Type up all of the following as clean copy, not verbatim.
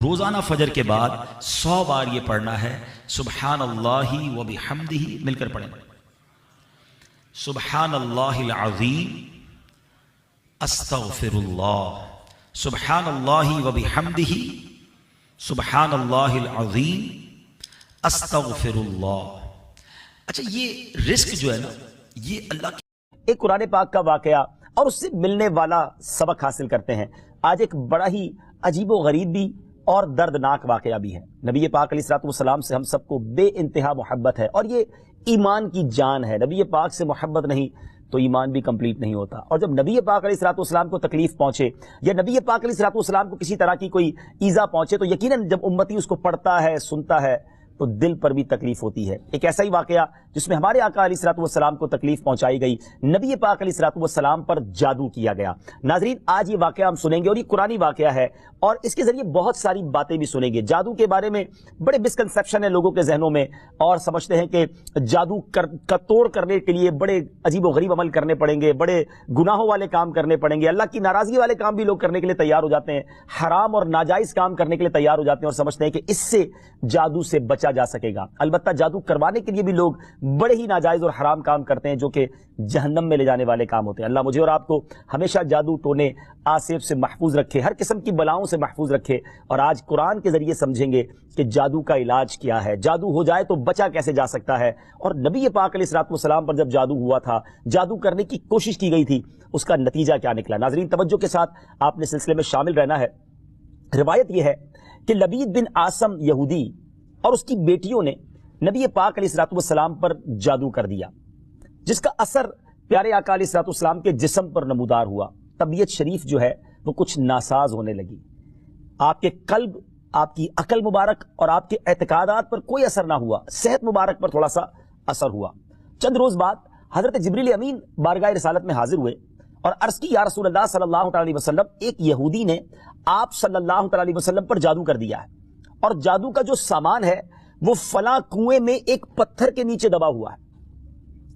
روزانہ فجر کے بعد 100 بار یہ پڑھنا ہے سبحان اللہ و بحمدہ، مل کر پڑھیں سبحان اللہ العظیم استغفر اللہ، سبحان اللہ و بحمدہ سبحان اللہ العظیم استغفر اللہ۔ اچھا، یہ رزق جو ہے نا، یہ اللہ کی ایک قرآن پاک کا واقعہ اور اس سے ملنے والا سبق حاصل کرتے ہیں۔ آج ایک بڑا ہی عجیب و غریب بھی اور دردناک واقعہ بھی ہے۔ نبی پاک علیہ الصلوۃ والسلام سے ہم سب کو بے انتہا محبت ہے اور یہ ایمان کی جان ہے۔ نبی پاک سے محبت نہیں تو ایمان بھی کمپلیٹ نہیں ہوتا۔ اور جب نبی پاک علیہ الصلوۃ والسلام کو تکلیف پہنچے یا نبی پاک علیہ الصلوۃ والسلام کو کسی طرح کی کوئی ایذا پہنچے تو یقیناً جب امتی اس کو پڑھتا ہے، سنتا ہے تو دل پر بھی تکلیف ہوتی ہے۔ ایک ایسا ہی واقعہ جس میں ہمارے آقا علیہ الصلوۃ والسلام کو تکلیف پہنچائی گئی، نبی پاک علیہ الصلوۃ والسلام پر جادو کیا گیا۔ ناظرین، آج یہ واقعہ ہم سنیں گے اور یہ قرآنی واقعہ ہے اور اس کے ذریعے بہت ساری باتیں بھی سنیں گے۔ جادو کے بارے میں بڑے مسکنسیپشن ہیں لوگوں کے ذہنوں میں اور سمجھتے ہیں کہ جادو کا توڑ کرنے کے لیے بڑے عجیب و غریب عمل کرنے پڑیں گے، بڑے گناہوں والے کام کرنے پڑیں گے، اللہ کی ناراضگی والے کام بھی لوگ کرنے کے لیے تیار ہو جاتے ہیں، حرام اور ناجائز کام کرنے کے لیے تیار ہو جاتے ہیں اور سمجھتے ہیں کہ اس سے جادو سے بچا جا سکے گا۔ البتہ جادو کروانے کے لیے بھی لوگ بڑے ہی ناجائز اور حرام کام کرتے ہیں جو کہ جہنم میں لے جانے والے کام ہوتے ہیں۔ اللہ مجھے اور آپ کو ہمیشہ جادو ٹونے آصف سے محفوظ رکھے، ہر قسم کی بلاؤں سے محفوظ رکھے۔ اور آج قرآن کے ذریعے سمجھیں گے کہ جادو کا علاج کیا ہے، جادو ہو جائے تو بچا کیسے جا سکتا ہے، اور نبی پاک علیہ الصلوۃ والسلام پر جب جادو ہوا تھا، جادو کرنے کی کوشش کی گئی تھی، اس کا نتیجہ کیا نکلا۔ ناظرین، توجہ کے ساتھ آپ نے سلسلے میں شامل رہنا ہے۔ روایت یہ ہے کہ لبید بن عاصم یہودی اور اس کی بیٹیوں نے نبی پاک علیہ الصلوۃ والسلام پر جادو کر دیا، جس کا اثر پیارے آقا علیہ الصلوۃ والسلام کے جسم پر نمودار ہوا۔ طبیعت شریف جو ہے وہ کچھ ناساز ہونے لگی، آپ کے قلب، آپ کی عقل مبارک اور آپ کے اعتقادات پر کوئی اثر نہ ہوا، صحت مبارک پر تھوڑا سا اثر ہوا۔ چند روز بعد حضرت جبریل امین بارگاہ رسالت میں حاضر ہوئے اور عرض کی، یا رسول اللہ صلی اللہ تعالی وسلم، ایک یہودی نے آپ صلی اللہ تعالی وسلم پر جادو کر دیا ہے اور جادو کا جو سامان ہے وہ فلاں کنویں میں ایک پتھر کے نیچے دبا ہوا ہے۔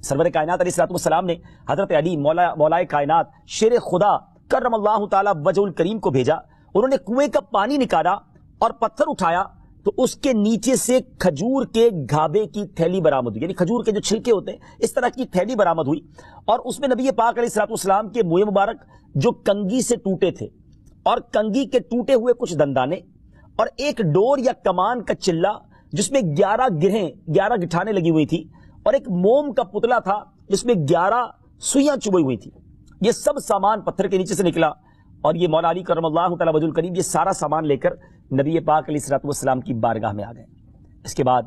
سرور کائنات علیہ الصلوۃ والسلام نے حضرت علی مولائے کائنات شیر خدا کرم اللہ تعالی وجہ الکریم کو بھیجا۔ انہوں نے کنویں کا پانی نکالا اور پتھر اٹھایا تو اس کے نیچے سے کھجور کے گھابے کی تھیلی برآمد ہوئی، یعنی کھجور کے جو چھلکے ہوتے ہیں اس طرح کی تھیلی برآمد ہوئی، اور اس میں نبی پاک علیہ الصلوۃ والسلام کے منہ مبارک جو کنگھی سے ٹوٹے تھے اور کنگھی کے ٹوٹے ہوئے کچھ دندانے اور ایک ڈور یا کمان کا چلہ جس میں 11 گٹھانے لگی ہوئی تھی اور ایک موم کا پتلا تھا جس میں 11 سوئیاں چبھی ہوئی تھی، یہ سب سامان پتھر کے نیچے سے نکلا۔ اور یہ مولا علی کرم اللہ تعالی وجہ الکریم یہ سارا سامان لے کر نبی پاک علیہ الصلوۃ والسلام کی بارگاہ میں آ گئے۔ اس کے بعد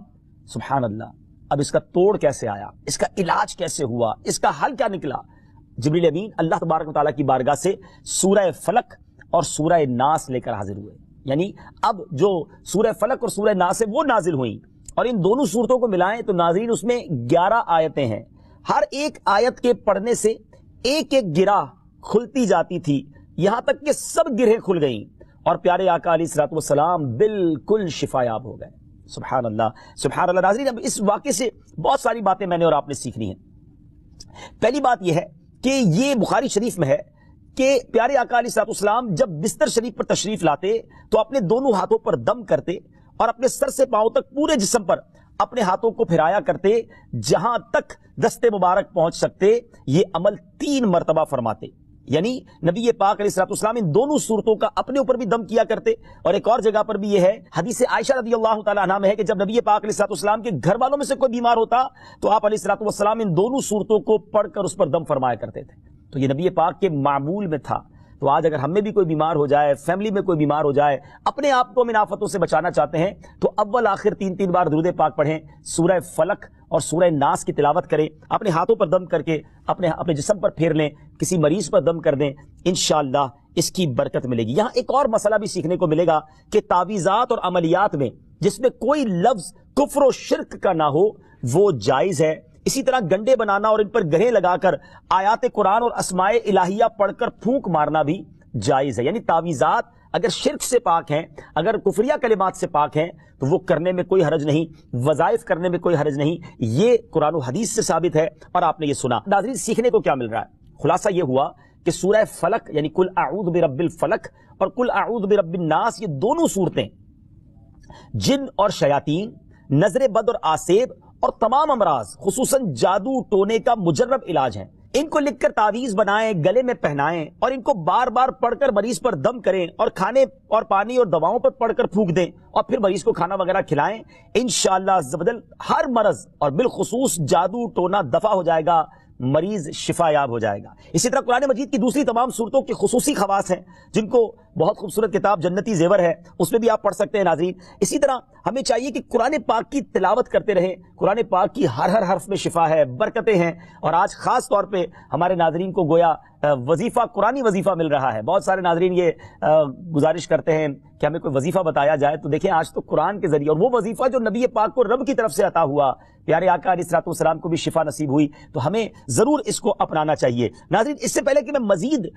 سبحان اللہ، اب اس کا توڑ کیسے آیا، اس کا علاج کیسے ہوا، اس کا حل کیا نکلا؟ جبریل امین اللہ تبارک و تعالیٰ کی بارگاہ سے سورہ فلق اور سورہ ناس لے کر حاضر ہوئے، یعنی اب جو سورہ فلق اور سورہ ناس ہے وہ نازل ہوئیں، اور ان دونوں صورتوں کو ملائیں تو ناظرین اس میں 11 آیتیں ہیں۔ ہر ایک آیت کے پڑھنے سے ایک ایک گرہ کھلتی جاتی تھی، یہاں تک کہ سب گرہیں کھل گئیں اور پیارے آقا علیہ الصلوۃ والسلام بالکل شفا یاب ہو گئے۔ سبحان اللہ، سبحان اللہ۔ ناظرین، اب اس واقعے سے بہت ساری باتیں میں نے اور آپ نے سیکھنی ہیں۔ پہلی بات یہ ہے کہ یہ بخاری شریف میں ہے کہ پیارے آقا علیہ الصلوۃ والسلام جب بستر شریف پر تشریف لاتے تو اپنے دونوں ہاتھوں پر دم کرتے اور اپنے سر سے پاؤں تک پورے جسم پر اپنے ہاتھوں کو پھرایا کرتے، جہاں تک دست مبارک پہنچ سکتے یہ عمل 3 مرتبہ فرماتے، یعنی نبی پاک علیہ الصلوۃ والسلام ان دونوں صورتوں کا اپنے اوپر بھی دم کیا کرتے۔ اور ایک اور جگہ پر بھی یہ ہے، حدیث عائشہ رضی اللہ تعالیٰ عنہ میں ہے کہ جب نبی پاک علیہ الصلوۃ والسلام کے گھر والوں میں سے کوئی بیمار ہوتا تو آپ علیہ الصلوۃ والسلام ان دونوں صورتوں کو پڑھ کر اس پر دم فرمایا کرتے تھے۔ تو یہ نبی پاک کے معمول میں تھا۔ تو آج اگر ہم میں بھی کوئی بیمار ہو جائے، فیملی میں کوئی بیمار ہو جائے، اپنے آپ کو ہم ان آفتوں سے بچانا چاہتے ہیں تو اول آخر 3 بار درود پاک پڑھیں، سورہ فلق اور سورہ ناس کی تلاوت کریں، اپنے ہاتھوں پر دم کر کے اپنے جسم پر پھیر لیں، کسی مریض پر دم کر دیں، انشاءاللہ اس کی برکت ملے گی۔ یہاں ایک اور مسئلہ بھی سیکھنے کو ملے گا کہ تعویذات اور عملیات میں جس میں کوئی لفظ کفر و شرک کا نہ ہو وہ جائز ہے۔ اسی طرح گنڈے بنانا اور ان پر گرہیں لگا کر آیات قرآن اور اسماء الہیہ پڑھ کر پھونک مارنا بھی جائز ہے، یعنی تعویذات اگر شرک سے پاک ہیں، اگر کفریہ کلمات سے پاک ہیں تو وہ کرنے میں کوئی حرج نہیں، وظائف کرنے میں کوئی حرج نہیں، یہ قرآن و حدیث سے ثابت ہے اور آپ نے یہ سنا۔ ناظرین، سیکھنے کو کیا مل رہا ہے؟ خلاصہ یہ ہوا کہ سورہ فلق یعنی قل اعوذ برب الفلق اور قل اعوذ برب الناس، یہ دونوں صورتیں جن اور شیاطین، نظر بد اور آسیب اور تمام امراض خصوصاً جادو ٹونے کا مجرب علاج ہیں۔ ان کو لکھ کر تعویذ بنائیں، گلے میں پہنائیں اور ان کو بار بار پڑھ کر مریض پر دم کریں اور کھانے اور پانی اور دواؤں پر پڑھ کر پھونک دیں اور پھر مریض کو کھانا وغیرہ کھلائیں۔ انشاءاللہ عز و جل ہر مرض اور بالخصوص جادو ٹونا دفع ہو جائے گا، مریض شفا یاب ہو جائے گا۔ اسی طرح قرآن مجید کی دوسری تمام صورتوں کے خصوصی خواص ہیں جن کو بہت خوبصورت کتاب جنتی زیور ہے، اس میں بھی آپ پڑھ سکتے ہیں ناظرین۔ اسی طرح ہمیں چاہیے کہ قرآن پاک کی تلاوت کرتے رہیں۔ قرآن پاک کی ہر حرف میں شفا ہے، برکتیں ہیں، اور آج خاص طور پہ ہمارے ناظرین کو گویا وظیفہ، قرآنی وظیفہ مل رہا ہے۔ بہت سارے ناظرین یہ گزارش کرتے ہیں کہ ہمیں کوئی وظیفہ بتایا جائے، تو دیکھیں آج تو قرآن کے ذریعے، اور وہ وظیفہ جو نبی پاک کو رب کی طرف سے عطا ہوا، پیارے آقا علیہ الصلوۃ والسلام کو بھی شفا نصیب ہوئی، تو ہمیں ضرور اس کو اپنانا چاہیے۔ ناظرین، اس سے پہلے کہ میں مزید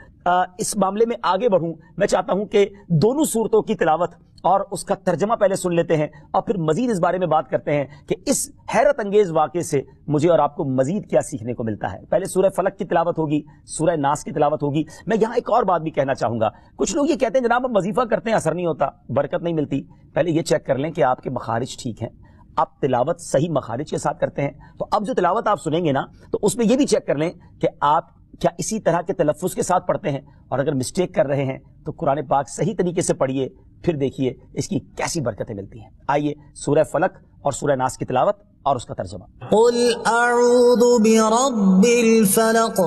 اس معاملے میں آگے بڑھوں، میں چاہتا ہوں کہ دونوں صورتوں کی تلاوت اور اس کا ترجمہ پہلے سن لیتے ہیں اور پھر مزید اس بارے میں بات کرتے ہیں کہ اس حیرت انگیز واقعے سے مجھے اور آپ کو مزید کیا سیکھنے کو ملتا ہے۔ پہلے سورہ فلق کی تلاوت ہوگی، سورہ ناس کی تلاوت ہوگی۔ میں یہاں ایک اور بات بھی کہنا چاہوں گا۔ کچھ لوگ یہ کہتے ہیں جناب ہم وظیفہ کرتے ہیں، اثر نہیں ہوتا، برکت نہیں ملتی۔ پہلے یہ چیک کر لیں کہ آپ کے مخارج ٹھیک ہیں، آپ تلاوت صحیح مخارج کے ساتھ کرتے ہیں۔ تو اب جو تلاوت آپ سنیں گے نا، تو اس میں یہ بھی چیک کر لیں کہ آپ کیا اسی طرح کے تلفظ کے ساتھ پڑھتے ہیں، اور اگر مسٹیک کر رہے ہیں تو قرآن پاک صحیح طریقے سے پڑھیے، پھر دیکھیے اس کی کیسی برکتیں ملتی ہیں۔ آئیے سورہ فلق اور سورہ ناس کی تلاوت اور اس کا ترجمہ۔ قل اعوذ برب الفلق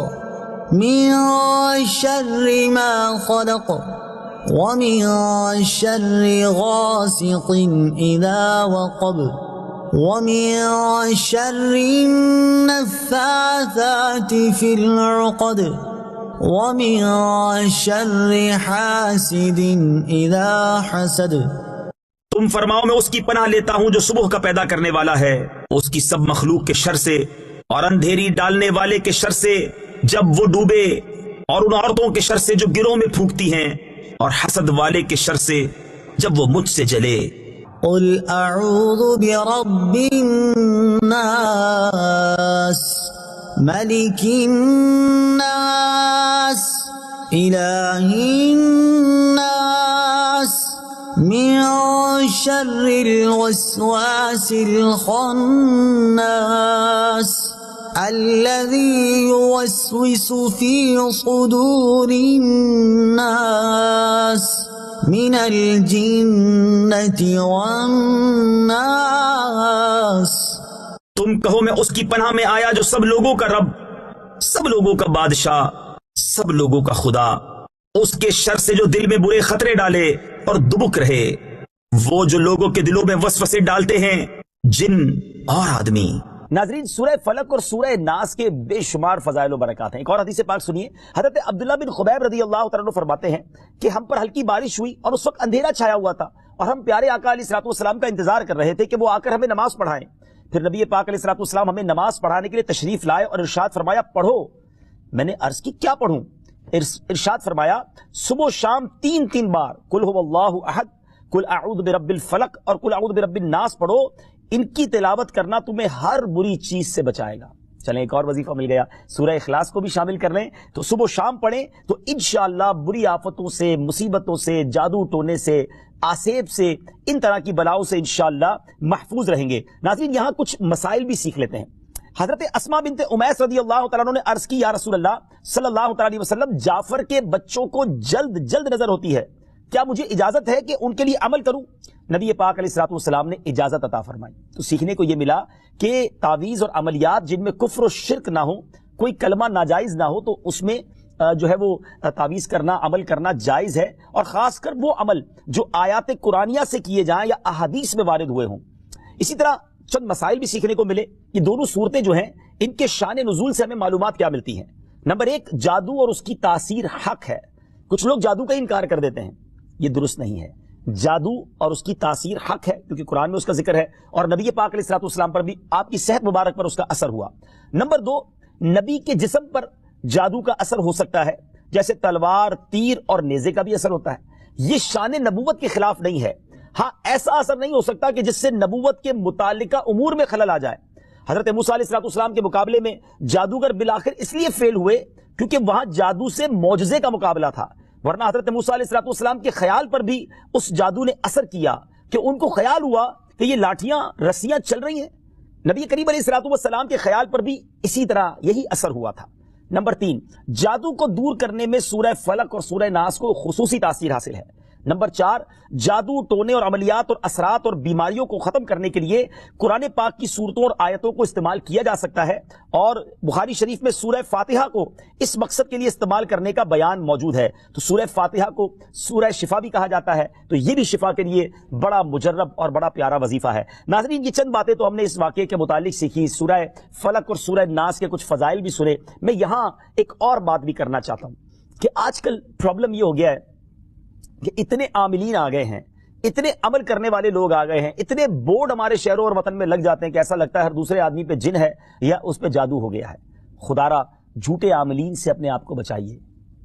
من شر ما خلق ومن شر غاسق اذا وقب ومن شر النفاثات في العقد ومن شر حاسد اذا حسد۔ تم فرماؤ میں اس کی پناہ لیتا ہوں جو صبح کا پیدا کرنے والا ہے، اس کی سب مخلوق کے شر سے، اور اندھیری ڈالنے والے کے شر سے جب وہ ڈوبے، اور ان عورتوں کے شر سے جو گروہ میں پھونکتی ہیں، اور حسد والے کے شر سے جب وہ مجھ سے جلے۔ قل اعوذ برب الناس ملک الناس الہ الناس من شر الوسواس الخناس الذي يوسوس في صدور الناس من الجنة والناس۔ تم کہو میں اس کی پناہ میں آیا جو سب لوگوں کا رب، سب لوگوں کا بادشاہ، سب لوگوں کا خدا، اس کے شر سے جو دل میں برے خطرے ڈالے اور دبک رہے، وہ جو لوگوں کے دلوں میں وسوسے ڈالتے ہیں، جن اور آدمی۔ ناظرین، سورہ فلق اور سورہ ناس کے بے شمار فضائل و برکات ہیں۔ ایک اور حدیث پاک سنیے، حضرت عبداللہ بن خبیب رضی اللہ تعالیٰ عنہ فرماتے ہیں کہ ہم پر ہلکی بارش ہوئی اور اس وقت اندھیرا چھایا ہوا تھا، اور ہم پیارے آقا علیہ الصلوۃ والسلام کا انتظار کر رہے تھے کہ وہ آ کر ہمیں نماز پڑھائیں۔ پھر نبی پاک علیہ الصلوۃ والسلام ہمیں نماز پڑھانے کے لیے تشریف لائے اور ارشاد فرمایا پڑھو۔ میں نے عرض کی کیا پڑھوں؟ ارشاد فرمایا صبح و شام 3 بار قل هو اللہ احد، قل اعوذ برب الفلق اور قل اعوذ برب الناس پڑھو۔ ان کی تلاوت کرنا تمہیں ہر بری چیز سے بچائے گا۔ چلیں ایک اور وظیفہ مل گیا، سورہ اخلاص کو بھی شامل کر لیں، تو صبح و شام پڑھیں تو انشاءاللہ بری آفتوں سے، مصیبتوں سے، جادو ٹونے سے، آسیب سے، ان طرح کی بلاؤں سے انشاءاللہ محفوظ رہیں گے۔ ناظرین، یہاں کچھ مسائل بھی سیکھ لیتے ہیں۔ حضرت اسماء بنت امیس رضی اللہ تعالیٰ عنہ نے عرض کی یا رسول اللہ صلی اللہ تعالیٰ علیہ وسلم، جعفر کے بچوں کو جلد نظر ہوتی ہے، کیا مجھے اجازت ہے کہ ان کے لیے عمل کروں؟ نبی پاک علیہ الصلوۃ والسلام نے اجازت عطا فرمائی۔ تو سیکھنے کو یہ ملا کہ تعویذ اور عملیات جن میں کفر و شرک نہ ہو، کوئی کلمہ ناجائز نہ ہو، تو اس میں جو ہے وہ تعویذ کرنا، عمل کرنا جائز ہے، اور خاص کر وہ عمل جو آیات قرآنیہ سے کیے جائیں یا احادیث میں وارد ہوئے ہوں۔ اسی طرح چند مسائل بھی سیکھنے کو ملے۔ یہ دونوں صورتیں جو ہیں ان کے شان نزول سے ہمیں معلومات کیا ملتی ہیں۔ نمبر 1، جادو اور اس کی تاثیر حق ہے۔ کچھ لوگ جادو کا انکار کر دیتے ہیں، یہ درست نہیں ہے۔ جادو اور اس کی تاثیر حق ہے، کیونکہ قرآن میں اس کا ذکر ہے، اور نبی پاک علیہ الصلوۃ والسلام پر بھی آپ کی صحت مبارک پر اس کا اثر ہوا۔ نمبر 2، نبی کے جسم پر جادو کا اثر ہو سکتا ہے، جیسے تلوار، تیر اور نیزے کا بھی اثر ہوتا ہے۔ یہ شان نبوت کے خلاف نہیں ہے۔ ہاں، ایسا اثر نہیں ہو سکتا کہ جس سے نبوت کے متعلقہ امور میں خلل آ جائے۔ حضرت موسیٰ علیہ السلام کے مقابلے میں جادوگر بالآخر اس لیے فیل ہوئے کیونکہ وہاں جادو سے معجزے کا مقابلہ تھا، ورنہ حضرت موسیٰ علیہ السلام کے خیال پر بھی اس جادو نے اثر کیا کہ ان کو خیال ہوا کہ یہ لاٹھیاں رسیاں چل رہی ہیں. نبی کریم علیہ الصلوۃ والسلام کے خیال پر بھی اسی طرح یہی اثر ہوا تھا. نمبر 3، جادو کو دور کرنے میں سورہ فلق اور سورہ ناس کو خصوصی تاثیر حاصل ہے. نمبر 4، جادو ٹونے اور عملیات اور اثرات اور بیماریوں کو ختم کرنے کے لیے قرآن پاک کی صورتوں اور آیتوں کو استعمال کیا جا سکتا ہے، اور بخاری شریف میں سورہ فاتحہ کو اس مقصد کے لیے استعمال کرنے کا بیان موجود ہے. تو سورہ فاتحہ کو سورہ شفا بھی کہا جاتا ہے، تو یہ بھی شفا کے لیے بڑا مجرب اور بڑا پیارا وظیفہ ہے. ناظرین، یہ چند باتیں تو ہم نے اس واقعے کے متعلق سیکھی، سورہ فلق اور سورہ ناس کے کچھ فضائل بھی سنے. میں یہاں ایک اور بات بھی کرنا چاہتا ہوں کہ آج کل پرابلم یہ ہو گیا ہے کہ اتنے عاملین آ گئے ہیں، اتنے عمل کرنے والے لوگ آ گئے ہیں، اتنے بورڈ ہمارے شہروں اور وطن میں لگ جاتے ہیں کہ ایسا لگتا ہے ہر دوسرے آدمی پہ جن ہے یا اس پہ جادو ہو گیا ہے. خدارا جھوٹے عاملین سے اپنے آپ کو بچائیے.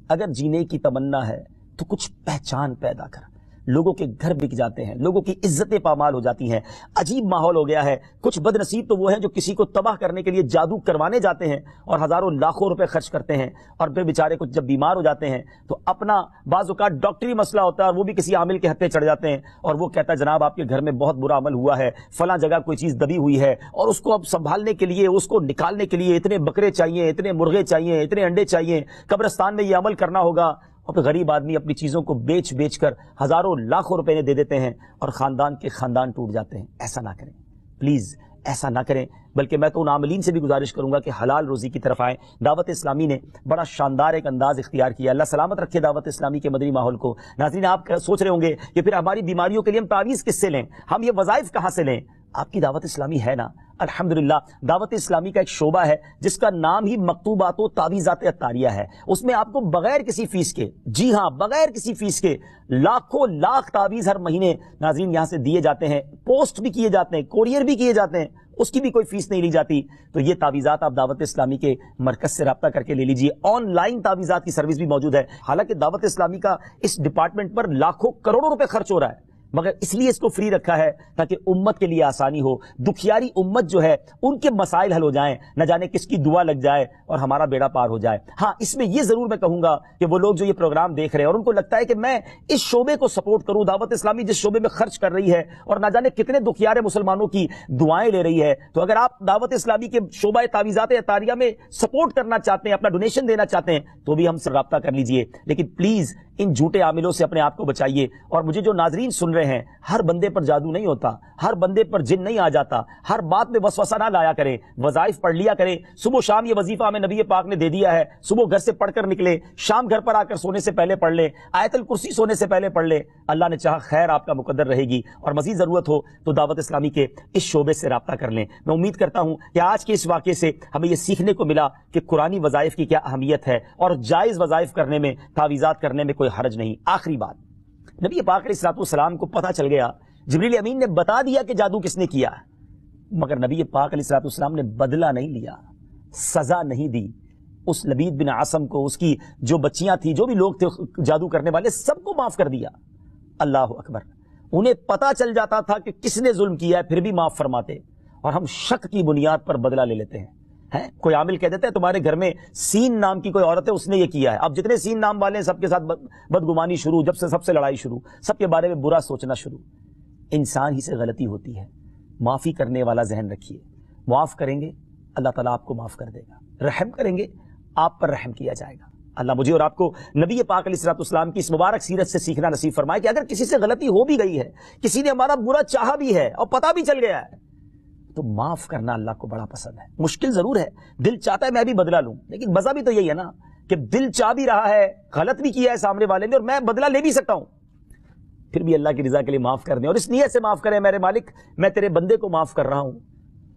اگر جینے کی تمنا ہے تو کچھ پہچان پیدا کر. لوگوں کے گھر بک جاتے ہیں، لوگوں کی عزتیں پامال ہو جاتی ہیں، عجیب ماحول ہو گیا ہے. کچھ بد نصیب تو وہ ہیں جو کسی کو تباہ کرنے کے لیے جادو کروانے جاتے ہیں اور ہزاروں لاکھوں روپے خرچ کرتے ہیں، اور پھر بیچارے کچھ جب بیمار ہو جاتے ہیں تو اپنا بعض اوقات ڈاکٹری مسئلہ ہوتا ہے اور وہ بھی کسی عامل کے ہتھے چڑھ جاتے ہیں، اور وہ کہتا ہے جناب آپ کے گھر میں بہت برا عمل ہوا ہے، فلاں جگہ کوئی چیز دبی ہوئی ہے، اور اس کو اب سنبھالنے کے لیے، اس کو نکالنے کے لیے اتنے بکرے چاہیے، اتنے مرغے چاہیے، اتنے انڈے چاہیے، قبرستان میں یہ عمل کرنا ہوگا. اور پھر غریب آدمی اپنی چیزوں کو بیچ بیچ کر ہزاروں لاکھوں روپے دے دیتے ہیں اور خاندان کے خاندان ٹوٹ جاتے ہیں. ایسا نہ کریں پلیز، ایسا نہ کریں. بلکہ میں تو ان عاملین سے بھی گزارش کروں گا کہ حلال روزی کی طرف آئیں. دعوت اسلامی نے بڑا شاندار ایک انداز اختیار کیا. اللہ سلامت رکھے دعوت اسلامی کے مدنی ماحول کو. ناظرین، آپ سوچ رہے ہوں گے کہ پھر ہماری بیماریوں کے لیے ہم تعویذ کس سے لیں، ہم یہ وظائف کہاں سے لیں؟ آپ کی دعوت اسلامی ہے نا. الحمدللہ دعوت اسلامی کا ایک شعبہ ہے جس کا نام ہی مکتوبات و تعویذات عطاریہ ہے. اس میں آپ کو بغیر کسی فیس کے، جی ہاں بغیر کسی فیس کے، لاکھوں لاکھ تعویذ ہر مہینے ناظرین یہاں سے دیے جاتے ہیں. پوسٹ بھی کیے جاتے ہیں، کوریئر بھی کیے جاتے ہیں، اس کی بھی کوئی فیس نہیں لی جاتی. تو یہ تعویذات آپ دعوت اسلامی کے مرکز سے رابطہ کر کے لے لیجیے. آن لائن تعویذات کی سروس بھی موجود ہے. حالانکہ دعوت اسلامی کا اس ڈپارٹمنٹ پر لاکھوں کروڑوں روپے خرچ ہو رہا ہے، مگر اس لیے اس کو فری رکھا ہے تاکہ امت کے لیے آسانی ہو. دکھیاری امت جو ہے ان کے مسائل حل ہو جائیں، نہ جانے کس کی دعا لگ جائے اور ہمارا بیڑا پار ہو جائے. ہاں اس میں یہ ضرور میں کہوں گا کہ وہ لوگ جو یہ پروگرام دیکھ رہے ہیں اور ان کو لگتا ہے کہ میں اس شعبے کو سپورٹ کروں، دعوت اسلامی جس شعبے میں خرچ کر رہی ہے اور نہ جانے کتنے دکھیارے مسلمانوں کی دعائیں لے رہی ہے، تو اگر آپ دعوت اسلامی کے شعبہ تعویذات عطاریہ میں سپورٹ کرنا چاہتے ہیں، اپنا ڈونیشن دینا چاہتے ہیں، تو بھی ہم سے رابطہ کر لیجئے. لیکن پلیز ان جھوٹے عاملوں سے اپنے آپ کو بچائیے. اور مجھے جو ناظرین سن رہے ہیں، ہر بندے پر جادو نہیں ہوتا، ہر بندے پر جن نہیں آ جاتا، ہر بات میں وسوسہ نہ لایا کریں. وظائف پڑھ لیا کریں. صبح شام یہ وظیفہ ہمیں نبی پاک نے دے دیا ہے. صبح گھر سے پڑھ کر نکلے، شام گھر پر آ کر سونے سے پہلے پڑھ لیں، آیت الکرسی سونے سے پہلے پڑھ لیں. اللہ نے چاہا خیر آپ کا مقدر رہے گی. اور مزید ضرورت ہو تو دعوت اسلامی کے اس شعبے سے رابطہ کر لیں. میں امید کرتا ہوں کہ آج کے اس واقعے سے ہمیں یہ سیکھنے کو ملا کہ قرآنی وظائف کی کیا اہمیت ہے اور جائز وظائف کرنے میں، تعویذات کرنے میں کوئی حرج نہیں. آخری بات، نبی پاک علیہ الصلوۃ والسلام کو پتہ چل گیا، جبریل امین نے بتا دیا کہ جادو کس نے کیا، مگر نبی پاک علیہ الصلوۃ والسلام نے بدلہ نہیں لیا، سزا نہیں دی. اس لبید بن عاصم کو، اس کی جو بچیاں تھیں، جو بھی لوگ تھے جادو کرنے والے، سب کو معاف کر دیا. اللہ اکبر. انہیں پتہ چل جاتا تھا کہ کس نے ظلم کیا ہے، پھر بھی معاف فرماتے. اور ہم شک کی بنیاد پر بدلہ لے لیتے ہیں. کوئی عامل کہہ دیتا ہے تمہارے گھر میں سین نام کی کوئی عورت ہے، اس نے یہ کیا ہے. اب جتنے سین نام والے ہیں سب کے ساتھ بدگمانی شروع، جب سے سب سے لڑائی شروع، سب کے بارے میں برا سوچنا شروع. انسان ہی سے غلطی ہوتی ہے. معافی کرنے والا ذہن رکھیے. معاف کریں گے اللہ تعالیٰ آپ کو معاف کر دے گا. رحم کریں گے آپ پر رحم کیا جائے گا. اللہ مجھے اور آپ کو نبی پاک علیہ الصلوۃ والسلام کی اس مبارک سیرت سے سیکھنا نصیب فرمائے کہ اگر کسی سے غلطی ہو بھی گئی ہے، کسی نے ہمارا برا چاہا بھی ہے اور پتہ بھی چل گیا ہے، تو معاف کرنا اللہ کو بڑا پسند ہے. مشکل ضرور ہے، دل چاہتا ہے میں بھی بدلہ لوں، لیکن مزہ بھی تو یہی ہے نا کہ دل چاہ بھی رہا ہے، غلط بھی کیا ہے سامنے والے نے، اور میں بدلہ لے بھی سکتا ہوں، پھر بھی اللہ کی رضا کے لیے معاف کر دیں اور اس نیت سے معاف کریں، میرے مالک میں تیرے بندے کو معاف کر رہا ہوں،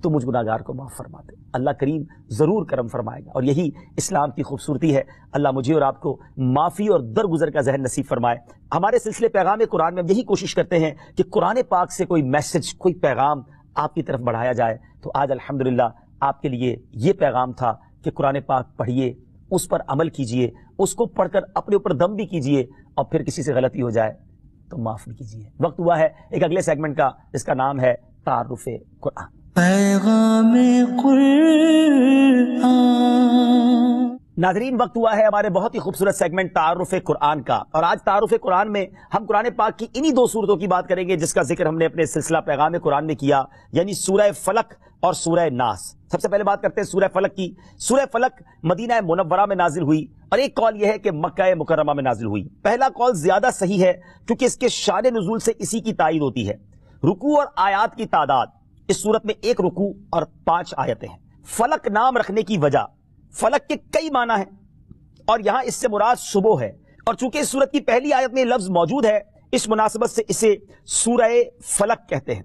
تو مجھ گناہگار کو معاف فرما دے. اللہ کریم ضرور کرم فرمائے گا. اور یہی اسلام کی خوبصورتی ہے. اللہ مجھے اور آپ کو معافی اور درگزر کا ذہن نصیب فرمائے. ہمارے سلسلے پیغام قرآن میں ہم یہی کوشش کرتے ہیں کہ قرآن پاک سے کوئی میسج، کوئی پیغام آپ کی طرف بڑھایا جائے. تو آج الحمدللہ آپ کے لیے یہ پیغام تھا کہ قرآن پاک پڑھیے، اس پر عمل کیجئے، اس کو پڑھ کر اپنے اوپر دم بھی کیجئے، اور پھر کسی سے غلطی ہو جائے تو معاف بھی کیجئے. وقت ہوا ہے ایک اگلے سیگمنٹ کا، جس کا نام ہے تعارف قرآن. پیغام قرآن. ناظرین، وقت ہوا ہے ہمارے بہت ہی خوبصورت سیگمنٹ تعارف قرآن کا، اور آج تعارف قرآن میں ہم قرآن پاک کی انہی دو صورتوں کی بات کریں گے جس کا ذکر ہم نے اپنے سلسلہ پیغام قرآن میں کیا، یعنی سورہ فلق اور سورہ ناس۔ سب سے پہلے بات کرتے ہیں سورہ فلق کی۔ سورہ فلق مدینہ منورہ میں نازل ہوئی، اور ایک قول یہ ہے کہ مکہ مکرمہ میں نازل ہوئی۔ پہلا قول زیادہ صحیح ہے کیونکہ اس کے شان نزول سے اسی کی تائید ہوتی ہے۔ رکوع اور آیات کی تعداد، اس صورت میں 1 رکوع اور 5 آیتیں ہیں۔ فلق نام رکھنے کی وجہ، فلق کے کئی معنی ہیں اور یہاں اس سے مراد صبح ہے، اور چونکہ اس سورت کی پہلی آیت میں لفظ موجود ہے اس مناسبت سے اسے سورہ فلق کہتے ہیں۔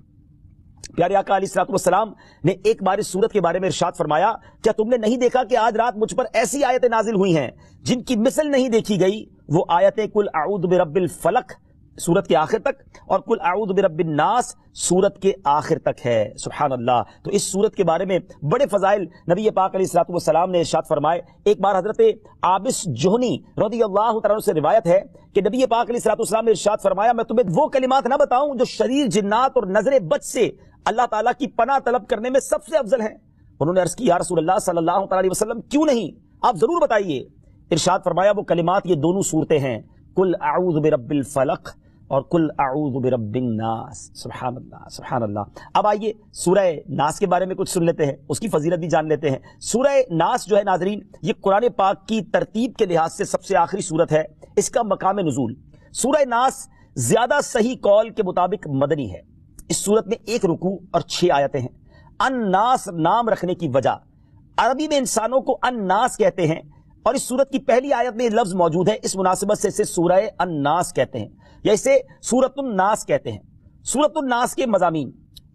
پیارے آقا علیہ الصلوۃ والسلام نے ایک بار اس سورت کے بارے میں ارشاد فرمایا، کیا تم نے نہیں دیکھا کہ آج رات مجھ پر ایسی آیتیں نازل ہوئی ہیں جن کی مثل نہیں دیکھی گئی؟ وہ آیتیں قل اعوذ برب الفلق سورت کے آخر تک اور قل اعوذ برب الناس سورت کے آخر تک ہے۔ سبحان اللہ۔ تو اس سورت کے بارے میں بڑے فضائل نبی پاک علیہ الصلوۃ والسلام نے ارشاد فرمائے۔ ایک بار حضرت عابس جوہنی رضی اللہ تعالیٰ عنہ سے روایت ہے کہ نبی پاک علیہ الصلوۃ والسلام نے ارشاد فرمایا، میں تمہیں وہ کلمات نہ بتاؤں جو شریر جنات اور نظر بد سے اللہ تعالیٰ کی پناہ طلب کرنے میں سب سے افضل ہیں؟ انہوں نے عرض کی، یا رسول اللہ صلی اللہ تعالیٰ علیہ وسلم کیوں نہیں، آپ ضرور بتائیے۔ ارشاد فرمایا، وہ کلمات یہ دونوں صورتیں ہیں، قل اعوذ برب الفلق اور قل اعوذ برب الناس۔ سبحان اللہ، سبحان اللہ۔ اب آئیے سورہ ناس کے بارے میں کچھ سن لیتے ہیں، اس کی فضیلت بھی جان لیتے ہیں۔ سورہ ناس جو ہے ناظرین، یہ قرآن پاک کی ترتیب کے لحاظ سے سب سے آخری سورت ہے۔ اس کا مقام نزول، سورہ ناس زیادہ صحیح قول کے مطابق مدنی ہے۔ اس سورت میں 1 رکوع اور 6 آیتیں ہیں۔ الناس نام رکھنے کی وجہ، عربی میں انسانوں کو الناس کہتے ہیں، اور اس سورت کی پہلی آیت میں یہ لفظ موجود ہے، اس مناسبت سے اسے سورہ الناس کہتے ہیں یا اسے سورۃ الناس کہتے ہیں۔ سورۃ الناس کے مضامین،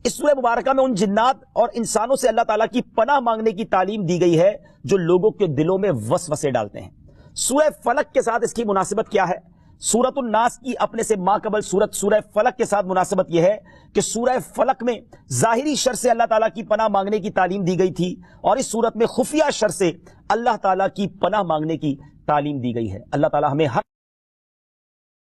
اس سورہ مبارکہ میں ان جنات اور انسانوں سے اللہ تعالیٰ کی پناہ مانگنے کی تعلیم دی گئی ہے جو لوگوں کے دلوں میں وسوسے ڈالتے ہیں۔ سورہ فلق کے ساتھ اس کی مناسبت کیا ہے؟ سورۃ الناس کی اپنے سے ماقبل سورت سورہ فلق کے ساتھ مناسبت یہ ہے کہ سورہ فلق میں ظاہری شر سے اللہ تعالیٰ کی پناہ مانگنے کی تعلیم دی گئی تھی، اور اس سورت میں خفیہ شر سے اللہ تعالیٰ کی پناہ مانگنے کی تعلیم دی گئی ہے۔ اللہ تعالیٰ ہمیں ہر